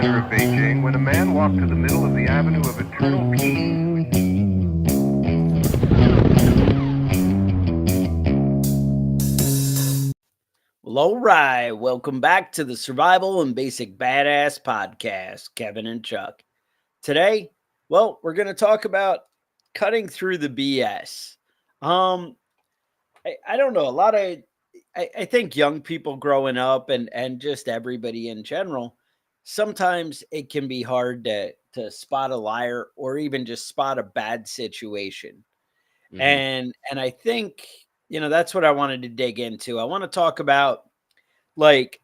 center of Beijing when a man walked to the middle of the Avenue of Eternal Peace. Well, all right. Welcome back to the Survival and Basic Badass podcast, Kevin and Chuck. Today, we're going to talk about cutting through the BS. I don't know. I think young people growing up and just everybody in general, sometimes it can be hard to spot a liar or even just spot a bad situation. Mhm. And I think, that's what I wanted to dig into. I want to talk about like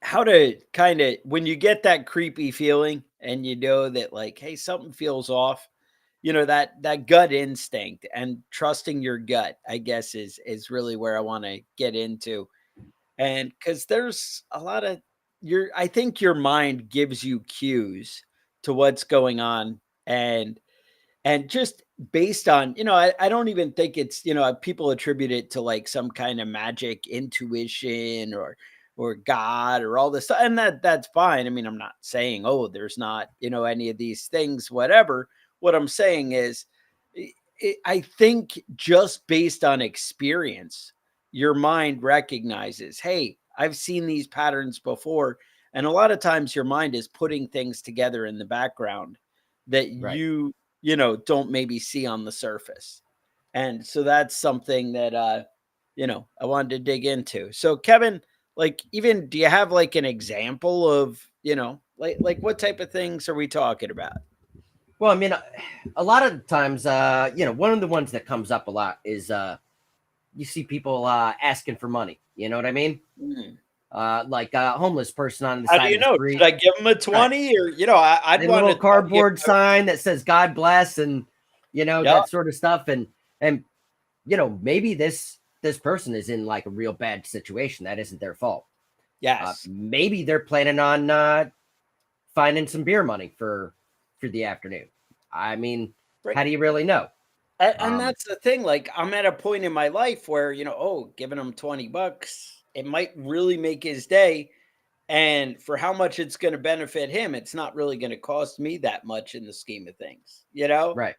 how to kind of when you get that creepy feeling and you know that like, hey, something feels off, that gut instinct and trusting your gut, I guess is really where I want to get into. And because there's a lot of I think your mind gives you cues to what's going on. And just based on, I don't even think it's, people attribute it to like some kind of magic intuition or God or all this stuff. And that's fine. I mean, I'm not saying, oh, there's not, any of these things, whatever. What I'm saying is, I think just based on experience, your mind recognizes, hey, I've seen these patterns before. And a lot of times your mind is putting things together in the background that Right. don't maybe see on the surface. And so that's something that I wanted to dig into. So Kevin, like, even do you have like an example of, like what type of things are we talking about? Well, I mean, a lot of times, one of the ones that comes up a lot is you see people asking for money. You know what I mean? Hmm. Like a homeless person on the How do side you of the know? Should street. I give him a Right. 20 or, I'd And a want little to tell you. cardboard sign that says "God bless" and Yeah. that sort of stuff. And maybe this person is in like a real bad situation. That isn't their fault. Yes. Maybe they're planning on finding some beer money for the afternoon. I mean, Right. how do you really know? And Um, that's the thing. Like, I'm at a point in my life where, giving him $20, it might really make his day. And for how much it's going to benefit him, it's not really going to cost me that much in the scheme of things. right,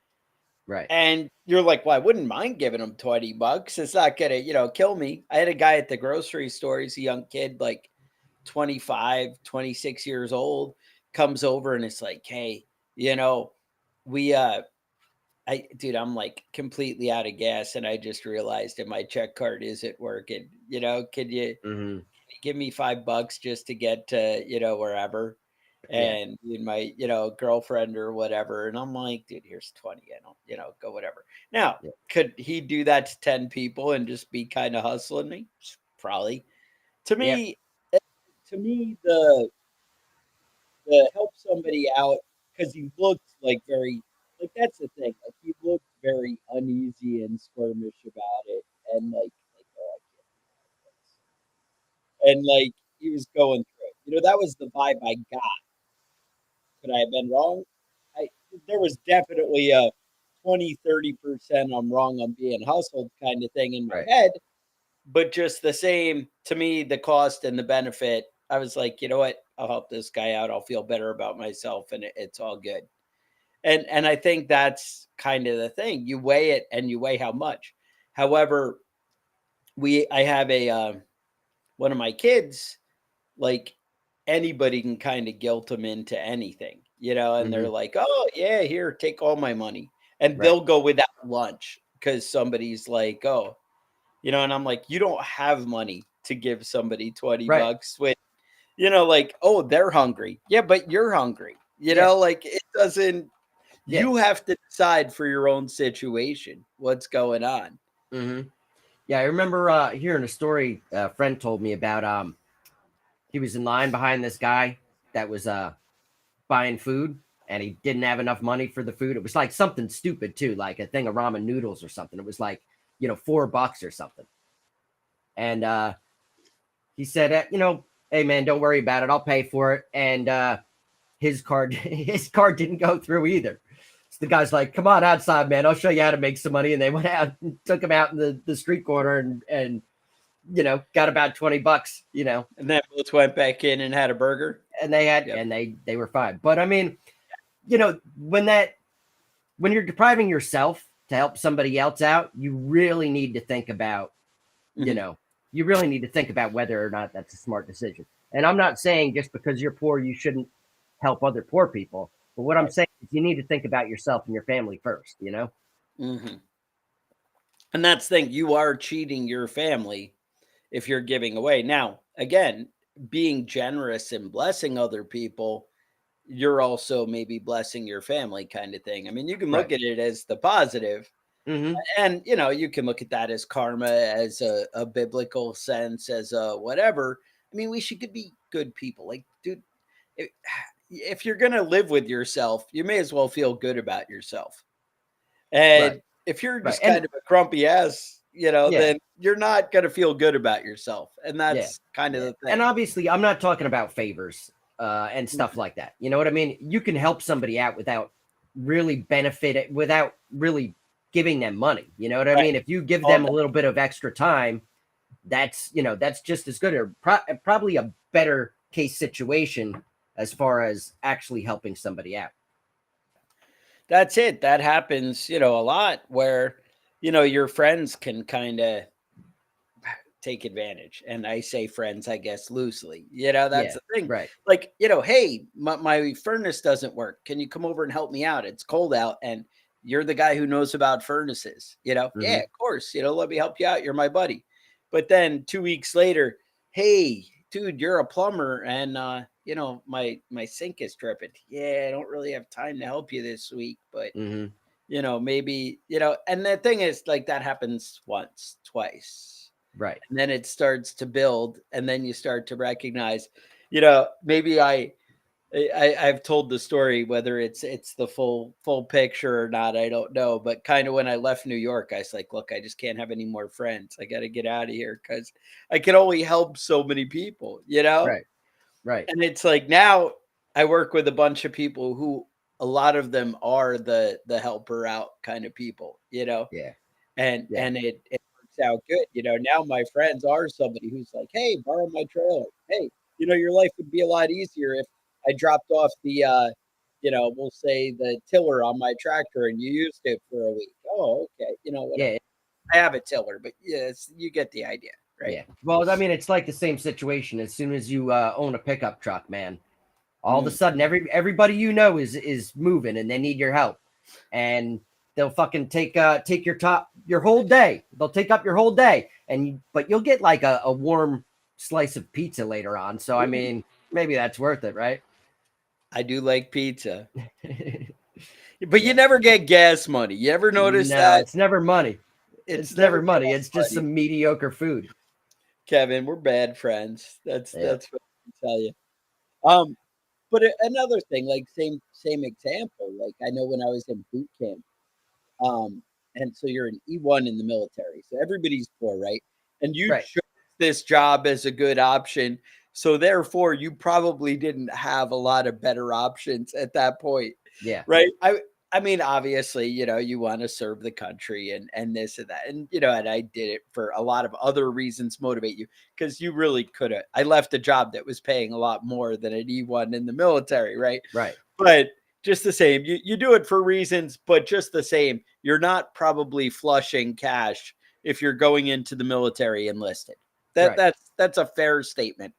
right. And you're like, well, I wouldn't mind giving him $20. It's not going to, kill me. I had a guy at the grocery store. He's a young kid, like 25, 26 years old, comes over and it's like, hey, we, dude, I'm like completely out of gas. And I just realized that my check card isn't working. Could you Hmm. give me $5 just to get to, wherever? Yeah, And my, girlfriend or whatever. And I'm like, dude, here's 20. I don't, go whatever. Now, yeah. could he do that to 10 people and just be kind of hustling me? Probably. To Yep. me, eh, to help somebody out because he looked like very like that's the thing. Like he looked very uneasy and squirmish about it, and like oh, I can't do this. And like he was going through it. That was the vibe I got. Could I have been wrong? I There was definitely a 20-30% I'm wrong, I'm being hustled kind of thing in my Right. head. But just the same to me, the cost and the benefit, I was like, you know what? I'll help this guy out. I'll feel better about myself, and it's all good. And I think that's kind of the thing. You weigh it and you weigh how much. However, I have a one of my kids, like anybody can kind of guilt them into anything, and Hmm. they're like, oh yeah, here, take all my money. And Right. they'll go without lunch because somebody's like, oh, and I'm like, you don't have money to give somebody 20 Right. bucks when, like, oh, they're hungry. Yeah, but you're hungry. Yeah. Like it doesn't, Yeah. you have to decide for your own situation what's going on. Hmm. Yeah. I remember hearing a story a friend told me about. He was in line behind this guy that was buying food, and he didn't have enough money for the food. It was like something stupid too, like a thing of ramen noodles or something. It was like $4 or something. And he said, hey man, don't worry about it. I'll pay for it. And his card, his card didn't go through either. So the guy's like, come on outside, man. I'll show you how to make some money. And they went out and took him out in the street corner and got about $20. And then both went back in and had a burger. and they had, Yep. and they were fine. But I mean, you know, when you're depriving yourself to help somebody else out, you really need to think about, you Mhm. know, you really need to think about whether or not that's a smart decision. And I'm not saying just because you're poor, you shouldn't help other poor people. But what I'm Right. saying is you need to think about yourself and your family first, you know? Mhm. And that's the thing, you are cheating your family if you're giving away. Now, again, being generous and blessing other people, you're also maybe blessing your family kind of thing. I mean, you can Right. look at it as the positive, Mm-hmm. and you can look at that as karma, as a biblical sense, as a whatever. I mean, we should be good people. Like, dude, if, if you're gonna live with yourself, you may as well feel good about yourself. Right. And if you're Right. just And kind of a grumpy ass, yeah, then you're not gonna feel good about yourself. And yeah, that's kind of yeah. the And thing. obviously, I'm not talking about favors and stuff Mhm. like that. You know what I mean? You can help somebody out without really benefit it, without really giving them money. You know what I Right. mean? If you give All them a that. little bit of extra time, that's, you know, that's just as good, or probably a better case situation as far as actually helping somebody out. That's it. That happens, a lot where, your friends can kind of take advantage. And I say friends, I guess, loosely. That's Yeah. the thing. Right. Like, hey, my furnace doesn't work. Can you come over and help me out? It's cold out. And you're the guy who knows about furnaces. Yeah, Hmm. of course. Let me help you out. You're my buddy. But then 2 weeks later, hey, dude, you're a plumber. And, my sink is dripping. Yeah, I don't really have time to help you this week. But, Hmm. maybe, and the thing is, like, that happens once, twice, Right. and then it starts to build, and then you start to recognize, maybe I've told the story, whether it's the full picture or not, I don't know, but kind of when I left New York, I was like, look, I just can't have any more friends. I got to get out of here because I can only help so many people. Right. Right. And it's like now I work with a bunch of people who, a lot of them are the helper out kind of people. Yeah. Yeah. And it works out good. Now my friends are somebody who's like, "Hey, borrow my trailer. Hey, your life would be a lot easier if I dropped off we'll say the tiller on my tractor and you used it for a week." Oh, okay. Whatever. Yeah. I have a tiller, but yes, you get the idea, right? Yeah. Well, I mean, it's like the same situation. As soon as you own a pickup truck, man, all of a Mm. sudden everybody you know is moving and they need your help, and they'll fucking take your whole day. They'll take up your whole day, but you'll get like a warm slice of pizza later on. So I Ooh, mean, maybe that's worth it, right? I do like pizza, but you Yeah. never get gas money. You ever notice No, that? it's never money. It's It's never never money. gas It's just money. some mediocre food. Kevin, we're bad friends. That's Yeah. that's what I can tell you. Um, but another thing, like same example, like I know when I was in boot camp, um, and so you're an E1 in the military, so everybody's poor, right? And you Right. chose this job as a good option, so therefore you probably didn't have a lot of better options at that point, Yeah. right? I mean, obviously, you want to serve the country and this and that, and I did it for a lot of other reasons motivate you because you really could have. I left a job that was paying a lot more than an E1 in the military, right? Right. But just the same, you do it for reasons, but just the same, you're not probably flushing cash if you're going into the military enlisted. That Right. that's a fair statement.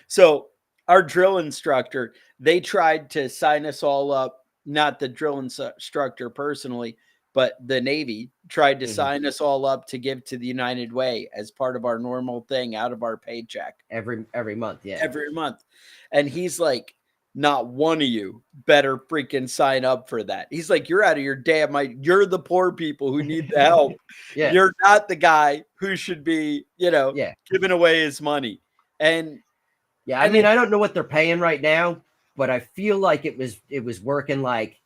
So our drill instructor, they tried to sign us all up, not the drill instructor personally, but the Navy tried to Hmm. sign us all up to give to the United Way as part of our normal thing out of our paycheck Every month. Yeah. every month. And he's like, not one of you better freaking sign up for that. He's like, you're out of your damn mind. You're the poor people who need the help. Yeah. You're not the guy who should be, Yeah. giving away his money. And Yeah, I and mean, it, I don't know what they're paying right now, but I feel like it was working like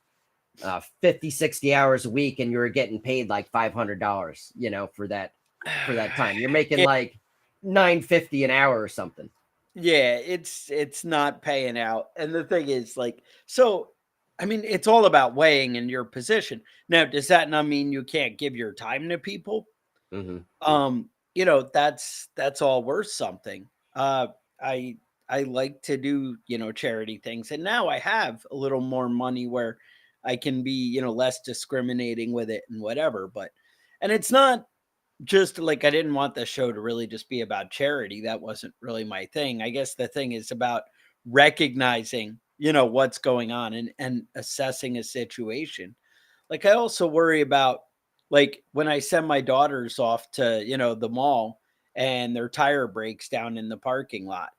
50, 60 hours a week, and you were getting paid like $500, for that time. You're making it like 950 an hour or something. yeah, it's not paying out. And the thing is, like, so I mean, it's all about weighing in your position. Now, does that not mean you can't give your time to people? Hmm. That's all worth something. I I like to do, charity things. And now I have a little more money where I can be, less discriminating with it and whatever. And it's not just like I didn't want the show to really just be about charity. That wasn't really my thing. I guess the thing is about recognizing, what's going on and assessing a situation. Like I also worry about like when I send my daughters off to, the mall and their tire breaks down in the parking lot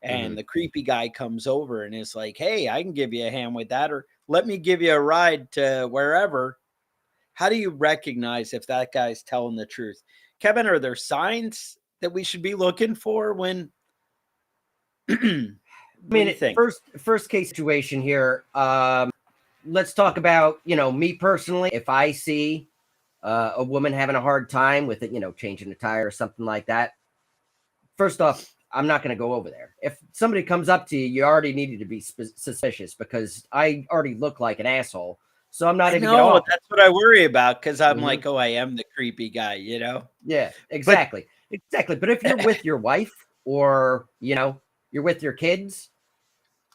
Hmm. and the creepy guy comes over and is like, "Hey, I can give you a hand with that or let me give you a ride to wherever." How do you recognize if that guy's telling the truth? Kevin, are there signs that we should be looking for when what I do you mean, think? first case situation here. Let's talk about, me personally. If I see a woman having a hard time with it, changing a tire or something like that, first off, I'm not going to go over there. If somebody comes up to you, you already needed to be suspicious because I already look like an asshole. So I'm not I even going to know offer. that's what I worry about because I'm Hmm. like, oh, I am the creepy guy, Yeah, But exactly. But if you're with your wife or, you're with your kids,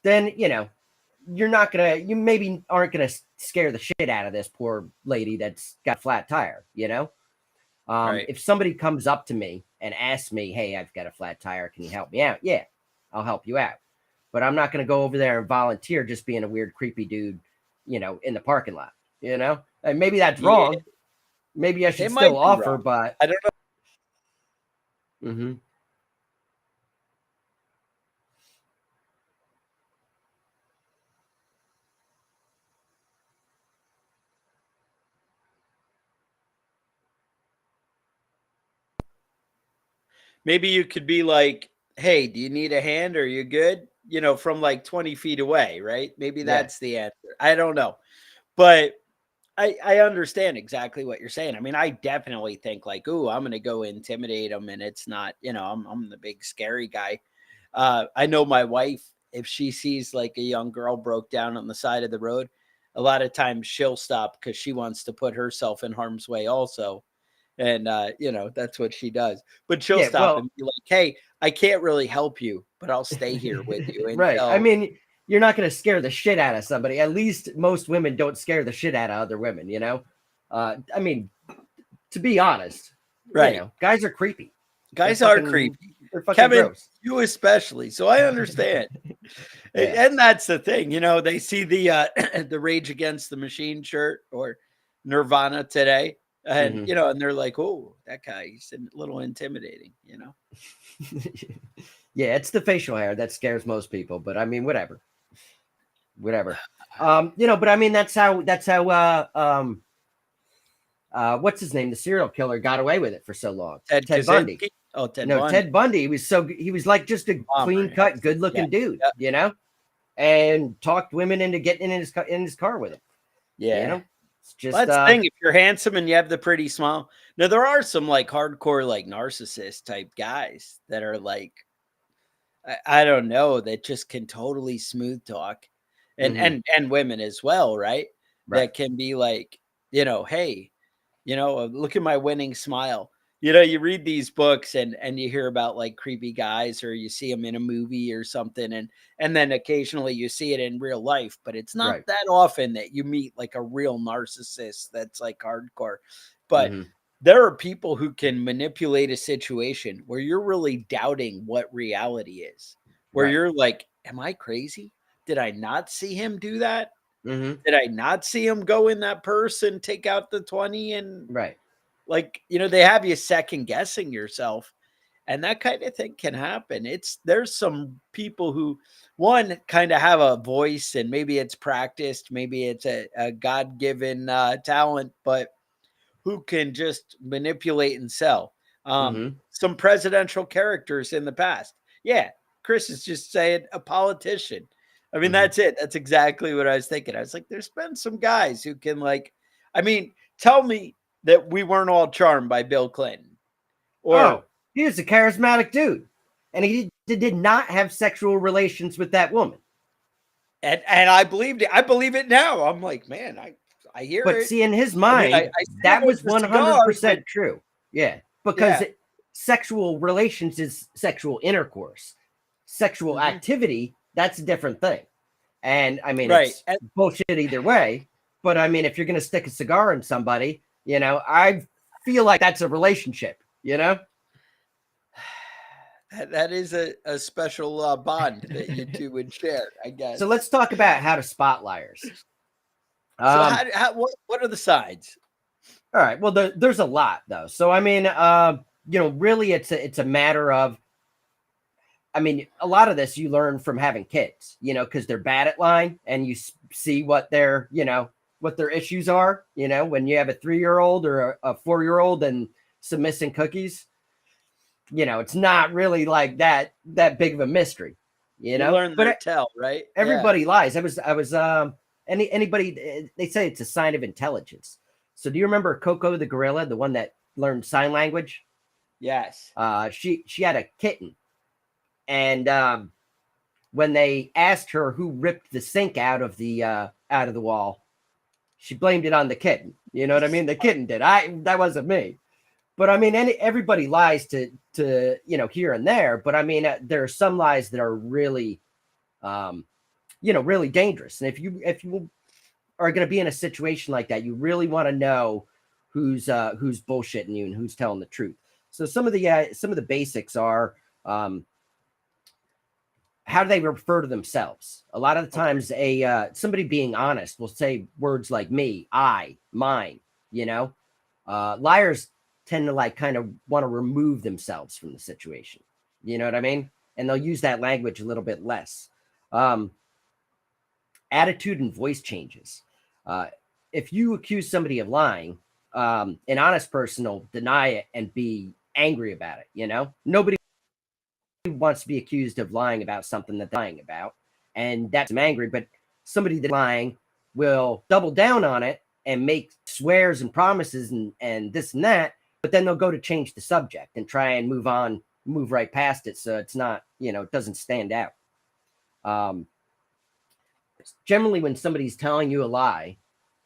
then, you're not going to, you maybe aren't going to scare the shit out of this poor lady that's got a flat tire, right. If somebody comes up to me and asks me, "Hey, I've got a flat tire. Can you help me out?" Yeah, I'll help you out. But I'm not going to go over there and volunteer just being a weird, creepy dude, in the parking lot. And maybe that's Yeah, wrong. Maybe I it should might still be offer, wrong. but I don't know. mhm. Maybe you could be like, hey, do you need a hand? Are you good? From like 20 feet away, right? Maybe Yeah. that's the answer. I don't know. But I understand exactly what you're saying. I mean, I definitely think like, "Ooh, I'm gonna go intimidate them," and it's not, I'm the big scary guy. I know my wife, if she sees like a young girl broke down on the side of the road, a lot of times she'll stop because she wants to put herself in harm's way also. And that's what she does. But she'll Yeah. stop Well, and be like, "Hey, I can't really help you, but I'll stay here with you right. I until." mean, you're not going to scare the shit out of somebody. At least most women don't scare the shit out of other women, I mean, to be honest, Right. guys are creepy. They're Guys are fucking creepy. they're fucking Kevin, gross. you especially. So I understand. Yeah. And that's the thing, they see the the Rage Against the Machine shirt or Nirvana today and Hmm. and they're like, "Oh, that guy, he's a little intimidating." Yeah, it's the facial hair that scares most people, but I mean, whatever. But I mean, that's how what's his name, the serial killer, got away with it for so long. Ted Ted Bundy. Kaczynski? Oh, Ted No, Bundy. Ted Bundy he was like just a Bomber. clean cut, good Yeah. looking dude, Yep. and talked women into getting in his car with him. Yeah. It's Well, just that's the thing. If you're handsome and you have the pretty smile. Now there are some like hardcore, like narcissist type guys that are like, I don't know, that just can totally smooth talk, and mhm, women as well, right? right. That can be like, hey, look at my winning smile. You read these books and you hear about like creepy guys, or you see them in a movie or something, and then occasionally you see it in real life, but it's not Right. that often that you meet like a real narcissist that's like hardcore. But Mhm. there are people who can manipulate a situation where you're really doubting what reality is, where Right. you're like, am I crazy? Did I not see him do that? Mhm. Did I not see him go in that purse and take out the 20? And Right. like, they have you second guessing yourself. And that kind of thing can happen. There's some people who, one, kind of have a voice, and maybe it's practiced, maybe it's a God given talent, but who can just manipulate and sell. Mhm. Some presidential characters in the past. Yeah, Chris is just saying a politician. I mean, Mhm. that's it. That's exactly what I was thinking. I was like, there's been some guys who can like, I mean, tell me that we weren't all charmed by Bill Clinton or Oh, he was a charismatic dude, and he did not have sexual relations with that woman. and I believed it. I believe it now. I'm like, man, I hear But it. see, in his I mean, mind, I see him that with was the cigar, but 100% true. Yeah, because yeah. sexual relations is sexual intercourse. sexual activity, that's a different thing. And I mean, Right. it's bullshit either way. But I mean, if you're going to stick a cigar in somebody, I feel like that's a relationship, That is a special bond that you two would share, I guess. So let's talk about how to spot liars. So what are the signs? All right. Well, there's a lot though. So I mean, really, it's a matter of. I mean, a lot of this you learn from having kids, because they're bad at lying, and you see what their issues are. When you have a 3-year-old or a 4-year-old and some missing cookies, it's not really like that big of a mystery, You learn But their tell, right? everybody lies. I was anybody. They say it's a sign of intelligence. So do you remember Coco the gorilla, the one that learned sign language? Yes. She had a kitten. And when they asked her who ripped the sink out of the wall, she blamed it on the kitten. You know what I mean? The kitten did. That wasn't me. But I mean, everybody lies to here and there. But I mean, there are some lies that are really, really dangerous. And if you are going to be in a situation like that, you really want to know who's bullshitting you and who's telling the truth. So some of the basics are. How do they refer to themselves? A lot of the times, somebody being honest will say words like me, I, mine. Liars tend to kind of want to remove themselves from the situation. You know what I mean? And they'll use that language a little bit less. Attitude and voice changes. If you accuse somebody of lying, an honest person will deny it and be angry about it. Nobody wants to be accused of lying about something that they're lying about, and that's angry. But somebody that's lying will double down on it and make swears and promises and this and that, but then they'll go to change the subject and try and move right past it, so it's not, it doesn't stand out. Generally, when somebody's telling you a lie,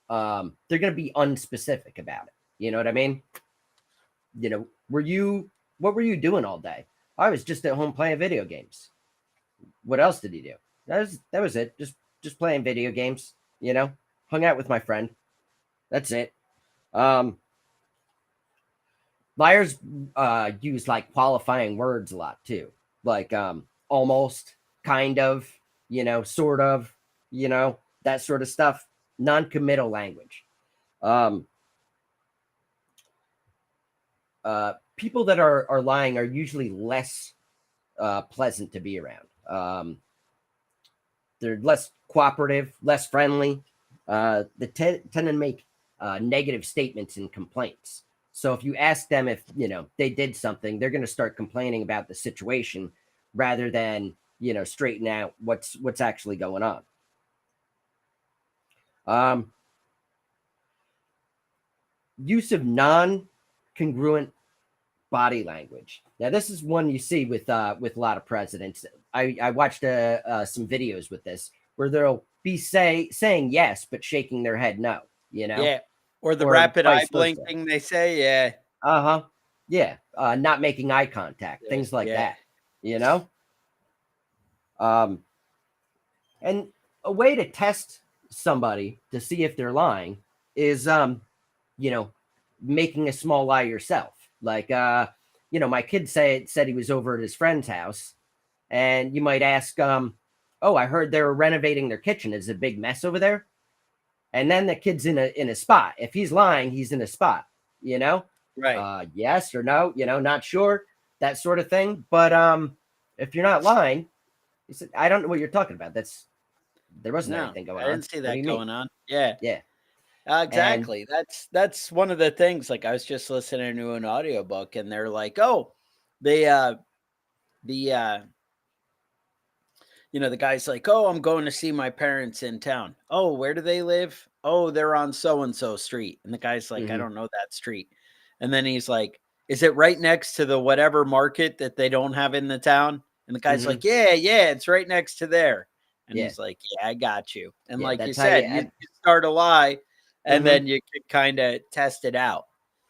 they're going to be unspecific about it. You know what I mean? What were you doing all day? I was just at home playing video games. What else did you do? That was it. Just playing video games, hung out with my friend. That's it. Liars use qualifying words a lot too. Almost, kind of, sort of, that sort of stuff. Non-committal language. People that are lying are usually less pleasant to be around. They're less cooperative, less friendly. They tend to make negative statements and complaints. So if you ask them if they did something, they're going to start complaining about the situation rather than straighten out what's actually going on. Use of non-congruent body language. Now, this is one you see with a lot of presidents. I watched some videos with this where they'll be saying yes, but shaking their head no. Yeah. Or the rapid eye blinking, they say, yeah. Yeah. Not making eye contact, things like that. And a way to test somebody to see if they're lying is making a small lie yourself. My kid said he was over at his friend's house, and you might ask, oh, I heard they were renovating their kitchen. Is it a big mess over there? And then the kid's in a spot. If he's lying, he's in a spot, Right. Yes or no, not sure, that sort of thing. But if you're not lying, he said, I don't know what you're talking about. There wasn't anything going on. I didn't see that going on. Yeah. Yeah. Exactly. That's one of the things. I was just listening to an audiobook, and they're like, oh, the guy's like, oh, I'm going to see my parents in town. Oh, where do they live? Oh, they're on so-and-so street. And the guy's like, I don't know that street. And then he's like, is it right next to the whatever market that they don't have in the town? And the guy's like, yeah, it's right next to there. And he's like, yeah, I got you. And like you said, you start a lie, and then you can kind of test it out.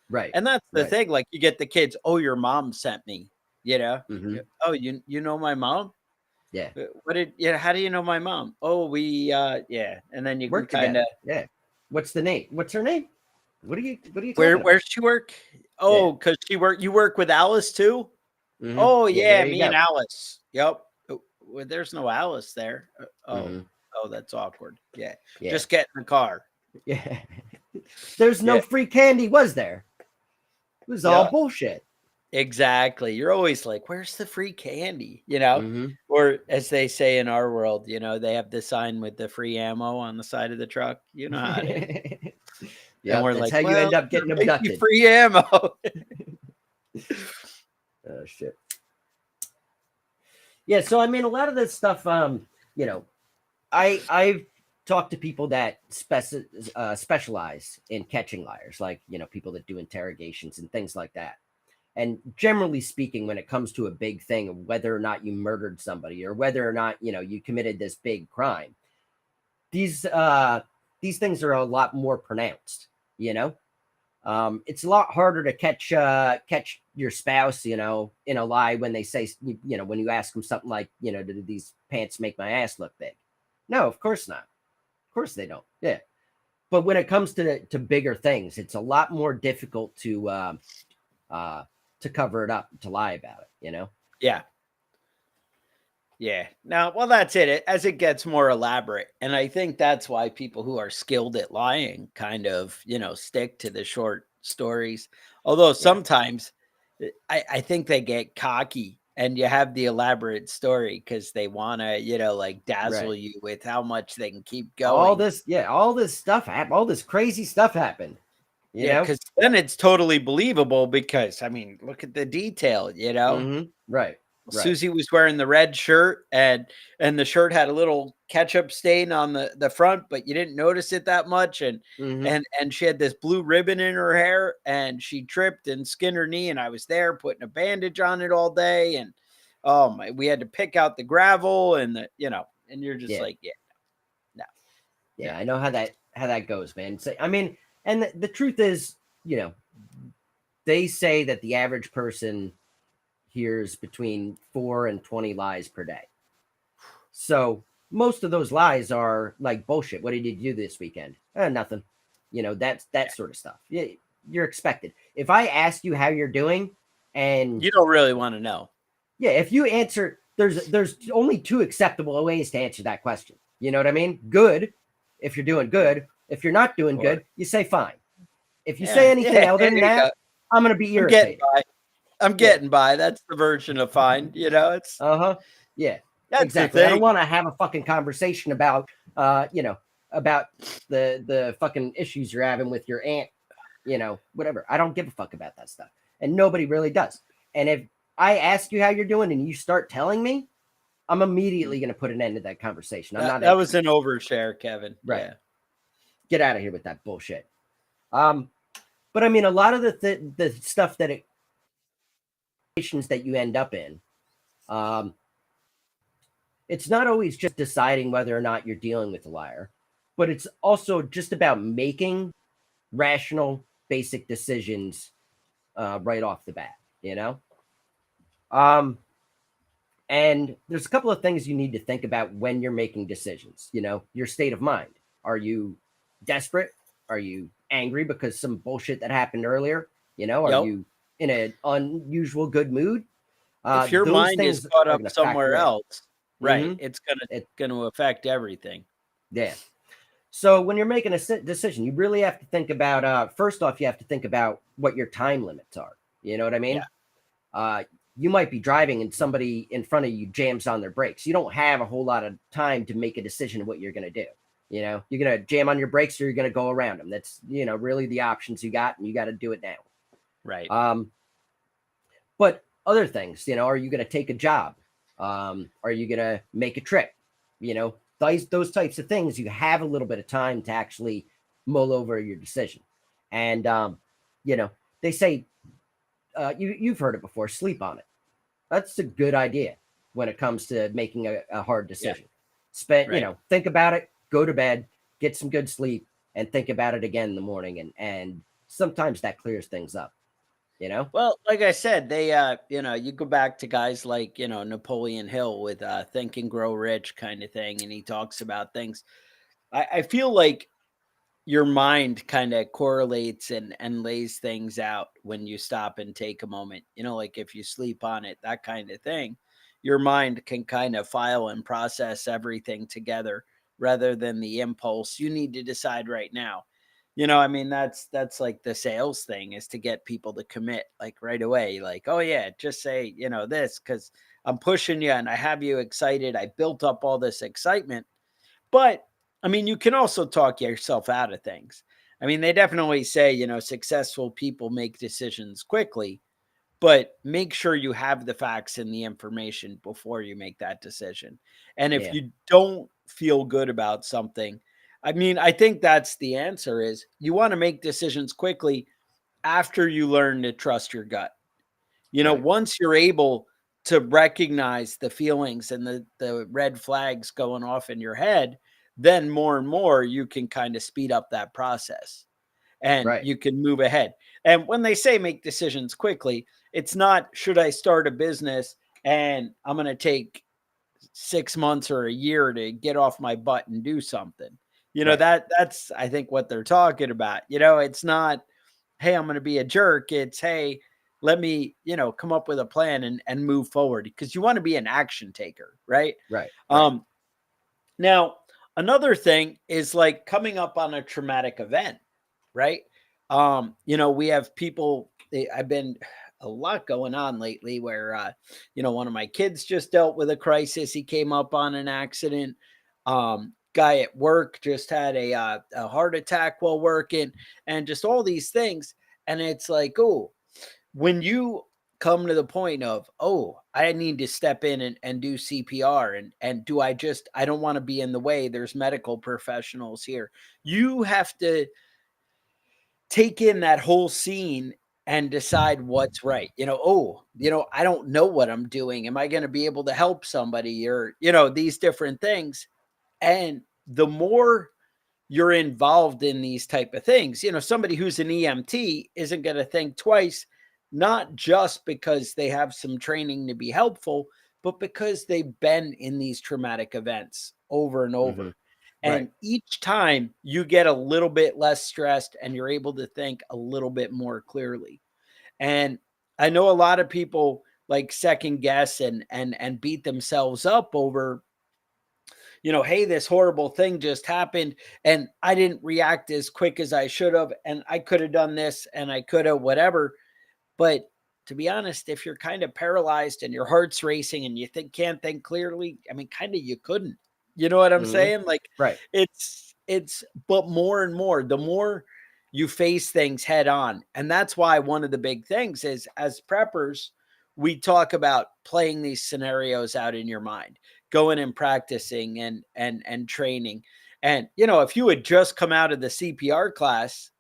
Right. And that's the thing. You get the kids, oh, your mom sent me, Oh, you know my mom? Yeah. What did how do you know my mom? Oh, we yeah. And then you can Work kind together. of Yeah. What's the name? What's her name? What are you talking about? where's she work? Oh, because you work with Alice too? Hmm. Oh Yeah, yeah, there you me and go. Alice. Yep. Oh, well, there's no Alice there. Hmm. Oh, that's awkward. Yeah. Yeah. Just get in the car. Yeah. There's no Yeah. free candy, was there? It was all Yeah. bullshit. Exactly. You're always like, where's the free candy? You know? Hmm. Or as they say in our world, they have the sign with the free ammo on the side of the truck. You know how it is. And Yep, we're that's like, how you well, end up they're getting making abducted. free ammo. Oh shit. Yeah, so I mean, a lot of this stuff, you know, I've talked to people that specialize in catching liars, like people that do interrogations and things like that. And generally speaking, when it comes to a big thing of whether or not you murdered somebody or whether or not you committed this big crime, these things are a lot more pronounced. You know, it's a lot harder to catch your spouse, in a lie when they say, when you ask them something like, do these pants make my ass look big? No, of course not. Of course they don't. Yeah. But when it comes to bigger things, it's a lot more difficult to cover it up, to lie about it. Yeah. Yeah. Now, well, that's it. As it gets more elaborate. And I think that's why people who are skilled at lying kind of, stick to the short stories. Although Yeah. sometimes I think they get cocky and you have the elaborate story because they want to, like dazzle Right. you with how much they can keep All going. this, yeah, all this stuff happened. All this crazy stuff happened. You Yeah. know. Because then it's totally believable because, I mean, look at the detail. Mm-hmm. Right. Right. Susie was wearing the red shirt and the shirt had a little ketchup stain on the front, but you didn't notice it that much. And Mm-hmm. and she had this blue ribbon in her hair and she tripped and skinned her knee. And I was there putting a bandage on it all day. And oh my, we had to pick out the gravel and and you're just Yeah. like, yeah, no, no. Yeah. I know how that goes, man. So I mean, and the truth is, they say that the average person hears between 4 and 20 lies per day. So most of those lies are like bullshit. What did you do this weekend? Nothing. That's that sort of stuff. Yeah, you're expected. If I ask you how you're doing, and You don't really want to know. yeah, if you answer, there's only two acceptable ways to answer that question. You know what I mean? Good, if you're doing good. If you're not doing Or good, you say fine. If you say yeah, anything yeah, other there than you that, go. I'm gonna be I'm getting irritated. by. I'm Yeah. getting by. That's the version of fine. It's Uh-huh. Yeah. that's the Exactly. I don't thing. want to have a fucking conversation about about the fucking issues you're having with your aunt, whatever. I don't give a fuck about that stuff. And nobody really does. And if I ask you how you're doing and you start telling me, I'm immediately going to put an end to that conversation. I'm not That was interested. an overshare, Kevin. Right. Yeah. Get out of here with that bullshit. But I mean, a lot of the stuff that you end up in, um, it's not always just deciding whether or not you're dealing with a liar, but it's also just about making rational, basic decisions right off the bat. Um, and there's a couple of things you need to think about when you're making decisions. Your state of mind. Are you desperate? Are you angry because some bullshit that happened earlier? Are Yep. you in an unusual good mood? If your Those mind is things caught are up going to somewhere factor in. else, right, Mm-hmm. it's It, gonna affect everything. yeah. So when you're making a decision, you really have to think about, first off, you have to think about what your time limits are. You know what I Yeah. mean? You might be driving and somebody in front of you jams on their brakes. You don't have a whole lot of time to make a decision of what you're going to do. You're going to jam on your brakes or you're going to go around them. That's, really the options you got, and you got to do it now. Right. But other things, are you going to take a job? Are you going to make a trip? Those types of things, you have a little bit of time to actually mull over your decision. And, they say, you've heard it before, sleep on it. That's a good idea when it comes to making a hard decision. Right. Think about it, go to bed, get some good sleep, and think about it again in the morning. And sometimes that clears things up. you know? Well, like I said, they, you go back to guys like, Napoleon Hill with Think and Grow Rich kind of thing. And he talks about things. I feel like your mind kind of correlates and lays things out when you stop and take a moment. Like if you sleep on it, that kind of thing. Your mind can kind of file and process everything together rather than the impulse. You need to decide right now. I mean, that's like the sales thing, is to get people to commit like right away. Like, oh yeah, just say, this, because I'm pushing you and I have you excited. I built up all this excitement. But I mean, you can also talk yourself out of things. I mean, they definitely say, successful people make decisions quickly, but make sure you have the facts and the information before you make that decision. And if Yeah. you don't feel good about something, I mean, I think that's the answer, is you want to make decisions quickly after you learn to trust your gut. Right. Once you're able to recognize the feelings and the red flags going off in your head, then more and more you can kind of speed up that process and Right. you can move ahead. And when they say make decisions quickly, it's not, should I start a business and I'm going to take 6 months or a year to get off my butt and do something. Right. That's I think what they're talking about. It's not, hey, I'm going to be a jerk. It's, hey, let me, come up with a plan and move forward, because you want to be an action taker, right? Right. Right. Um, Now, another thing is like coming up on a traumatic event, right? We have people, I've been a lot going on lately where, one of my kids just dealt with a crisis. He came up on an accident. Guy at work just had a heart attack while working, and just all these things. And it's like, oh, when you come to the point of, oh, I need to step in and do CPR, and do I don't want to be in the way. There's medical professionals here. You have to take in that whole scene and decide what's right. Oh, I don't know what I'm doing. Am I going to be able to help somebody, or, these different things. And the more you're involved in these type of things, somebody who's an EMT isn't going to think twice, not just because they have some training to be helpful, but because they've been in these traumatic events over and Hmm. over. Right. And each time you get a little bit less stressed and you're able to think a little bit more clearly. And I know a lot of people like second guess and beat themselves up over, hey, this horrible thing just happened and I didn't react as quick as I should have. And I could have done this and I could have whatever. But to be honest, if you're kind of paralyzed and your heart's racing and you can't think clearly, I mean, kind of you couldn't. You know what I'm Hmm. saying? Like Right. but more and more, the more you face things head on. And that's why one of the big things is, as preppers, we talk about playing these scenarios out in your mind, going and practicing and training. And if you had just come out of the CPR class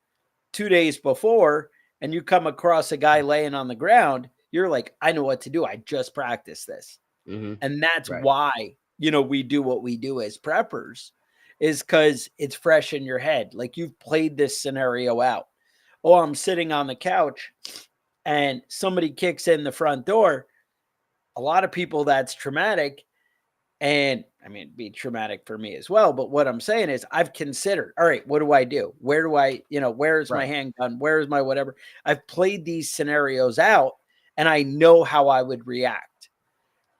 2 days before and you come across a guy laying on the ground, you're like, I know what to do. I just practiced this. Hmm. And that's Right. why, we do what we do as preppers, is because it's fresh in your head. Like you've played this scenario out. Oh, I'm sitting on the couch and somebody kicks in the front door. A lot of people, that's traumatic. And I mean, it'd be traumatic for me as well. But what I'm saying is, I've considered, all right, what do I do? Where do I, where's my Right. handgun? Where's my whatever? I've played these scenarios out and I know how I would react.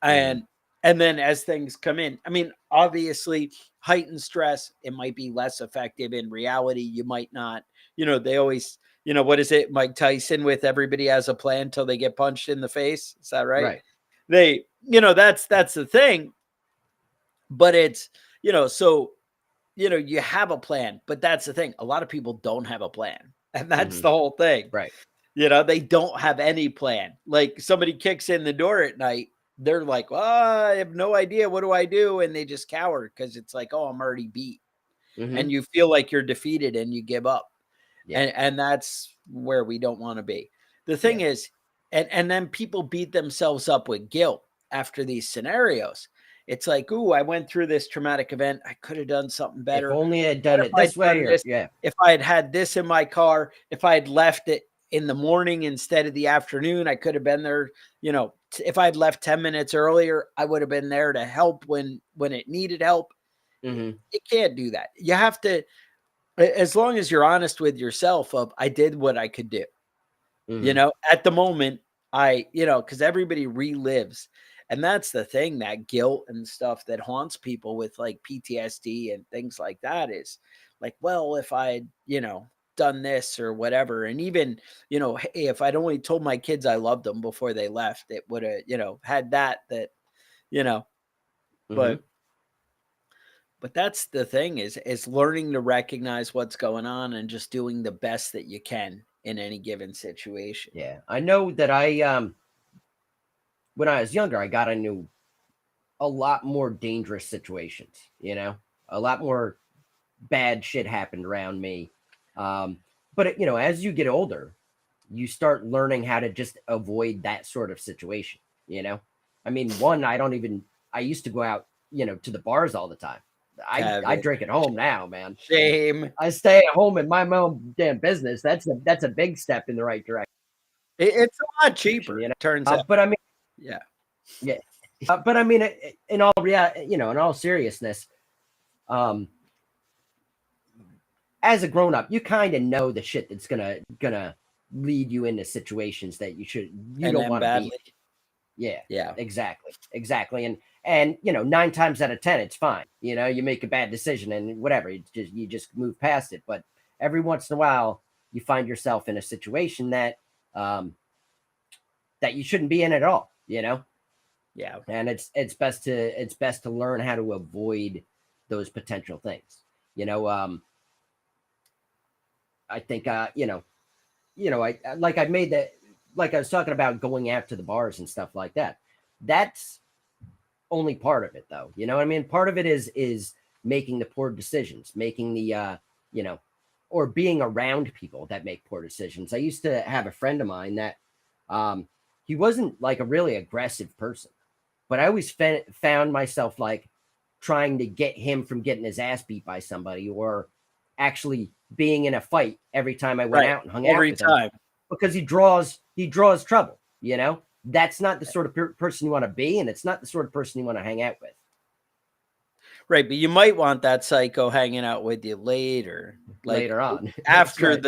Hmm. And then as things come in, I mean, obviously, heightened stress, it might be less effective. In reality, you might not. They always, what is it, Mike Tyson, with everybody has a plan till they get punched in the face? Is that right? Right. They, that's the thing. But it's, so, you have a plan, but that's the thing. A lot of people don't have a plan. And that's Hmm. the whole thing. Right. They don't have any plan. Like somebody kicks in the door at night, they're like, well, I have no idea. What do I do? And they just cower because it's like, oh, I'm already beat. Hmm. And you feel like you're defeated and you give up. Yeah. And that's where we don't want to be. The Yeah. thing is, and then people beat themselves up with guilt after these scenarios. It's like, ooh, I went through this traumatic event. I could have done something If better. only I had What done if it I'd this way, done or this? yeah. If I had had this in my car, if I had left it in the morning instead of the afternoon. I could have been there, you know, if I'd left 10 minutes earlier, I would have been there to help when it needed help. Mm-hmm. You can't do that. You have to, as long as you're honest with yourself of, I did what I could do. Mm-hmm. You know, at the moment, because everybody relives. And that's the thing, that guilt and stuff that haunts people with like PTSD and things like that is like, well, if I'd, done this or whatever. And even, hey, if I'd only told my kids I loved them before they left, it would have, had that, you know, Mm-hmm. but that's the thing is learning to recognize what's going on and just doing the best that you can in any given situation. Yeah, I know that when I was younger, I got into a lot more dangerous situations. A lot more bad shit happened around me. But as you get older, you start learning how to just avoid that sort of situation. I mean, I used to go out, to the bars all the time. I Kevin, drink at home now, man. shame. I stay at home and mind my own damn business. That's a big step in the right direction. It's a lot cheaper, turns out. But I mean, Yeah. yeah. But I mean, in all in all seriousness, as a grown up, you kind of know the shit that's gonna lead you into situations that you And don't then want to be badly. in. Yeah, Yeah. exactly. And 9 times out of 10, it's fine. You make a bad decision and whatever, you just move past it. But every once in a while, you find yourself in a situation that that you shouldn't be in at all. Yeah. And it's best to learn how to avoid those potential things. I think I made that, like I was talking about going out to the bars and stuff like that. That's only part of it, though. You know what I mean? Part of it is making the poor decisions, making the or being around people that make poor decisions. I used to have a friend of mine that he wasn't like a really aggressive person, but I always found myself like trying to get him from getting his ass beat by somebody, or actually being in a fight every time I went Right. out and hung out Every with him, time. because he draws trouble. That's not the sort of person you want to be, and it's not the sort of person you want to hang out with. Right. But you might want that psycho hanging out with you later. Like Later on. after Right.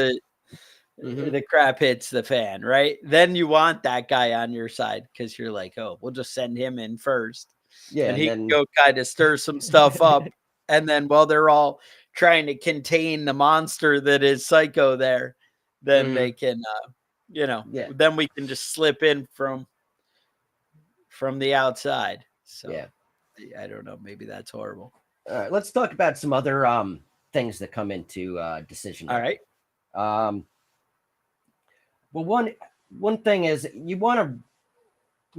the crap hits the fan, right? Then you want that guy on your side because you're like, oh, we'll just send him in first. Yeah, And he then can go kind of stir some stuff up. And then while they're all trying to contain the monster that is Psycho there, then they can, yeah. then we can just slip in from the outside. So Yeah. I don't know. Maybe that's horrible. All right, let's talk about some other things that come into decision All making. right. Well, one thing is you want to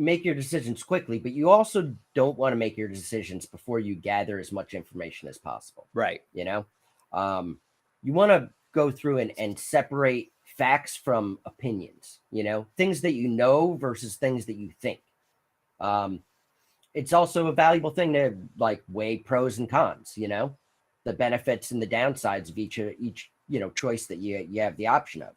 make your decisions quickly, but you also don't want to make your decisions before you gather as much information as possible. Right. You want to go through and separate facts from opinions, things that you know versus things that you think. It's also a valuable thing to like weigh pros and cons, the benefits and the downsides of each choice that you have the option of.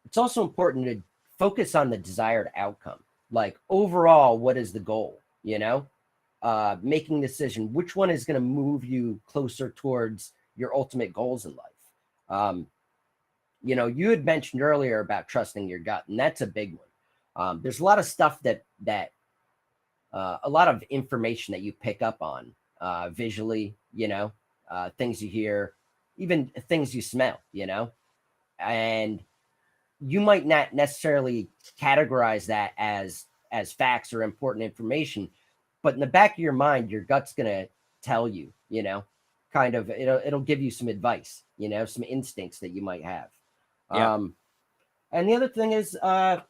It's also important to focus on the desired outcome. Like overall, what is the goal? Making a decision, which one is going to move you closer towards your ultimate goals in life. You had mentioned earlier about trusting your gut, and that's a big one. There's a lot of stuff that a lot of information that you pick up on visually, things you hear, even things you smell, and you might not necessarily categorize that as facts or important information, but in the back of your mind, your gut's going to tell you, kind of, it'll give you some advice, some instincts that you might have. Yeah. And the other thing is about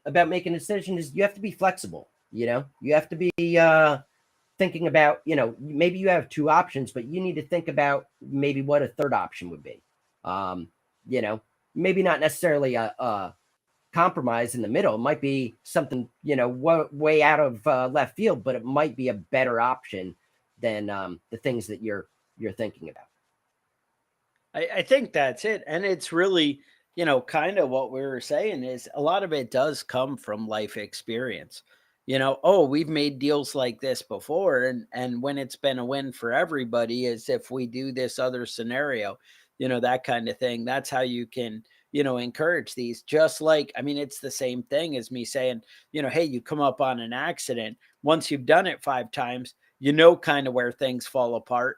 making a decision is you have to be flexible. You have to be thinking about, maybe you have two options, but you need to think about maybe what a third option would be. Maybe not necessarily a compromise in the middle. It might be something, way out of left field, but it might be a better option than the things that you're thinking about. I think that's it. And it's really, kind of what we were saying is a lot of it does come from life experience. Oh, we've made deals like this before, and when it's been a win for everybody is if we do this other scenario, that kind of thing. That's how you can, encourage these. Just like, I mean, it's the same thing as me saying, hey, you come up on an accident. Once you've done it 5 times, kind of where things fall apart,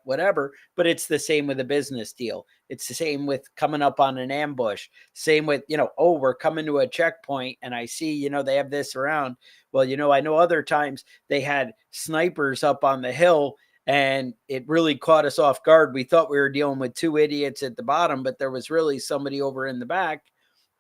whatever, but it's the same with a business deal. It's the same with coming up on an ambush. Same with, oh, we're coming to a checkpoint and I see, they have this around. Well, I know other times they had snipers up on the hill and it really caught us off guard. We thought we were dealing with 2 idiots at the bottom, but there was really somebody over in the back.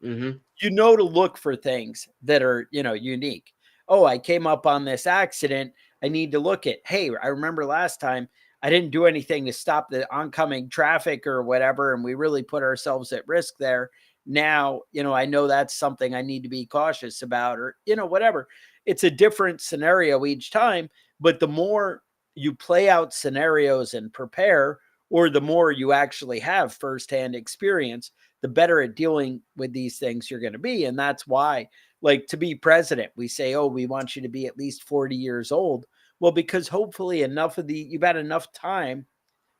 Mm-hmm. To look for things that are, unique. Oh, I came up on this accident. I need to look at, hey, I remember last time I didn't do anything to stop the oncoming traffic or whatever, and we really put ourselves at risk there. Now, I know that's something I need to be cautious about, or, whatever. It's a different scenario each time, but the more you play out scenarios and prepare, or the more you actually have firsthand experience, the better at dealing with these things you're going to be. And that's why, like, to be president, we say, oh, we want you to be at least 40 years old. Well, because hopefully you've had enough time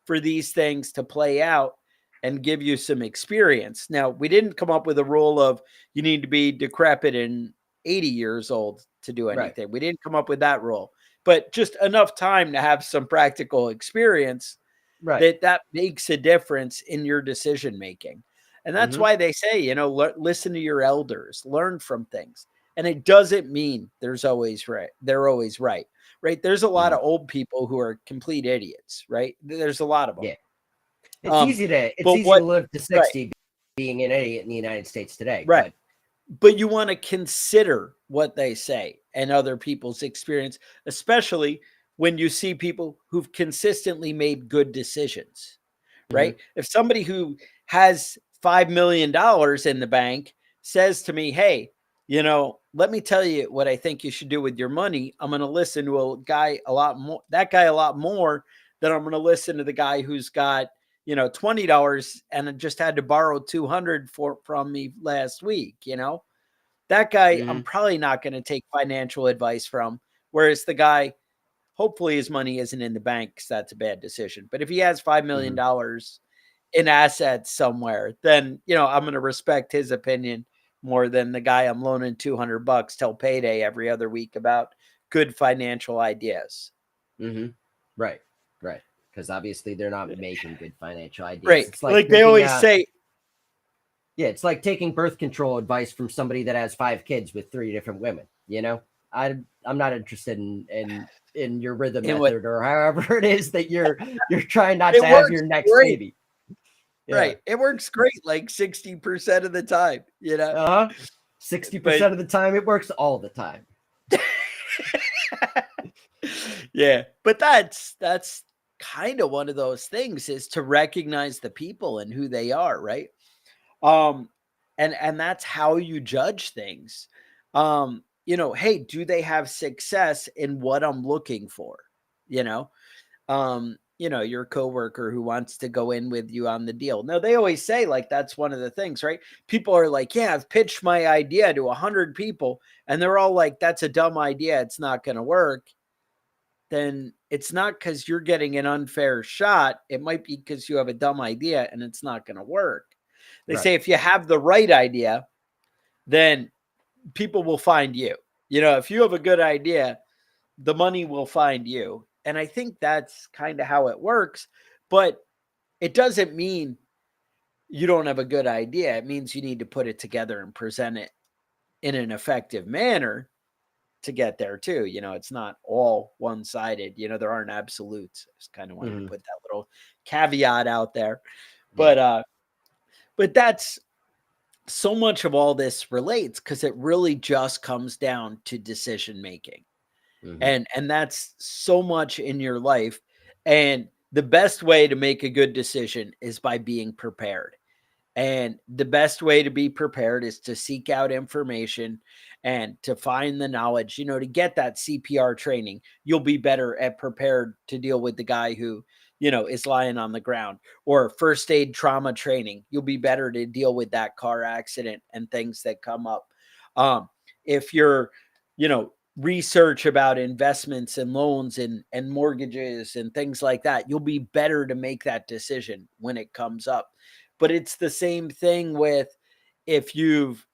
for these things to play out and give you some experience. Now, we didn't come up with a rule of you need to be decrepit and 80 years old to do Right. anything. We didn't come up with that rule, but just enough time to have some practical experience Right. that makes a difference in your decision making. And that's Mm-hmm. why they say, listen to your elders, learn from things. And it doesn't mean they're always right. Right. There's a lot Mm-hmm. of old people who are complete idiots, right? There's a lot of them. Yeah. It's easy to But what, live to right, 60 being an idiot in the United States today. right. But you want to consider what they say and other people's experience, especially when you see people who've consistently made good decisions, Mm-hmm. right? If somebody who has $5 million in the bank says to me, hey, let me tell you what I think you should do with your money, I'm going to listen to that guy a lot more than I'm going to listen to the guy who's got, $20 and just had to borrow 200 from me last week. That guy, Mm-hmm. I'm probably not going to take financial advice from. Whereas the guy, hopefully his money isn't in the bank because that's a bad decision. But if he has $5 million in assets somewhere, then, I'm going to respect his opinion more than the guy I'm loaning $200 till payday every other week about good financial ideas. Mm-hmm. Right. Right. Because obviously they're not making good financial ideas. Right. It's Like they taking, always say, yeah, it's like taking birth control advice from somebody that has 5 kids with 3 different women. I'm not interested in your rhythm in what method or however it is that you're trying not it to have works your next great. baby. Yeah. Right. It works great like 60% of the time, 60% But of the time it works all the time. yeah, but that's kind of one of those things, is to recognize the people and who they are, right? And that's how you judge things. Hey, do they have success in what I'm looking for? Your coworker who wants to go in with you on the deal. No, they always say, like, that's one of the things, right? People are like, yeah, I've pitched my idea to 100 people and they're all like, that's a dumb idea, it's not going to work. Then it's not because you're getting an unfair shot. It might be because you have a dumb idea and it's not going to work. They say if you have the right idea, then people will find you. If you have a good idea, the money will find you. And I think that's kind of how it works. But it doesn't mean you don't have a good idea. It means you need to put it together and present it in an effective manner to get there too. It's not all one-sided. There aren't absolutes. I just kind of wanted to put that little caveat out there. Yeah. But that's so much of all this relates because it really just comes down to decision making. And that's so much in your life. And the best way to make a good decision is by being prepared. And the best way to be prepared is to seek out information and to find the knowledge, to get that CPR training. You'll be better at prepared to deal with the guy who, is lying on the ground, or first aid trauma training. You'll be better to deal with that car accident and things that come up. If you're, research about investments and loans and mortgages and things like that, you'll be better to make that decision when it comes up. But it's the same thing with if you've,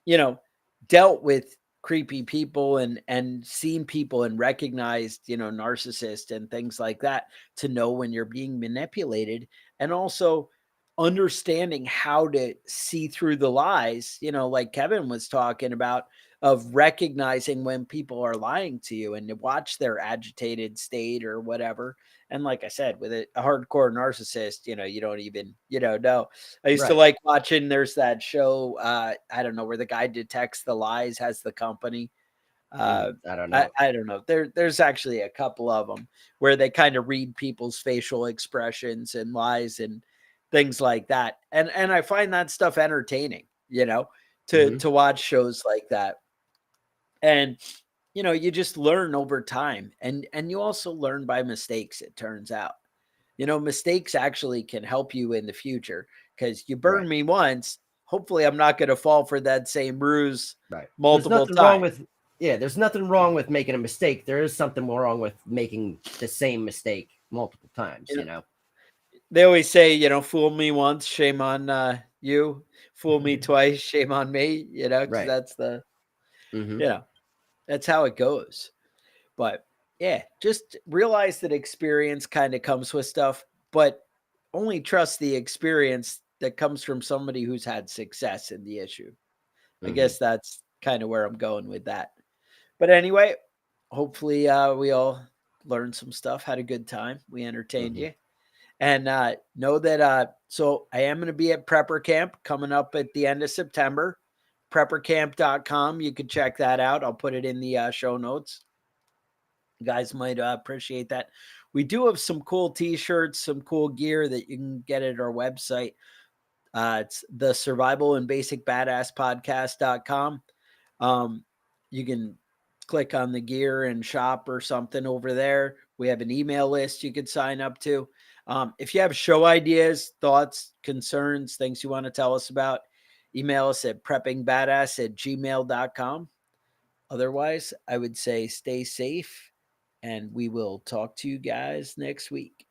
you know, dealt with creepy people and seen people and recognized, narcissists and things like that, to know when you're being manipulated, and also understanding how to see through the lies, like Kevin was talking about, of recognizing when people are lying to you and to watch their agitated state or whatever. And like I said, with a hardcore narcissist, you don't even, know. I used to Right. like watching, there's that show, I don't know, where the guy detects the lies, has the company. I don't I, know. I don't know. There's actually a couple of them where they kind of read people's facial expressions and lies and things like that. And I find that stuff entertaining, to Hmm. to watch shows like that. And you just learn over time, and you also learn by mistakes, it turns out. Mistakes actually can help you in the future, because you burn Right. me once, hopefully I'm not going to fall for that same ruse Right. There's multiple nothing wrong times. with there's nothing wrong with making a mistake. There is something more wrong with making the same mistake multiple times, You know, you know. they always say, fool me once, shame on you. Fool me twice, shame on me. Because Right. that's the, Hmm. you know, that's how it goes. But yeah, just realize that experience kind of comes with stuff, but only trust the experience that comes from somebody who's had success in the issue. I Hmm. guess that's kind of where I'm going with that. But anyway, hopefully we all learned some stuff, had a good time, we entertained Hmm. you. And know that so I am going to be at Prepper Camp coming up at the end of September. Preppercamp.com. You can check that out. I'll put it in the show notes. You guys might appreciate that. We do have some cool t-shirts, some cool gear that you can get at our website. It's the survival and basic badass podcast.com. You can click on the gear and shop or something over there. We have an email list you could sign up to. If you have show ideas, thoughts, concerns, things you want to tell us about, email us at preppingbadass@gmail.com. Otherwise, I would say stay safe, and we will talk to you guys next week.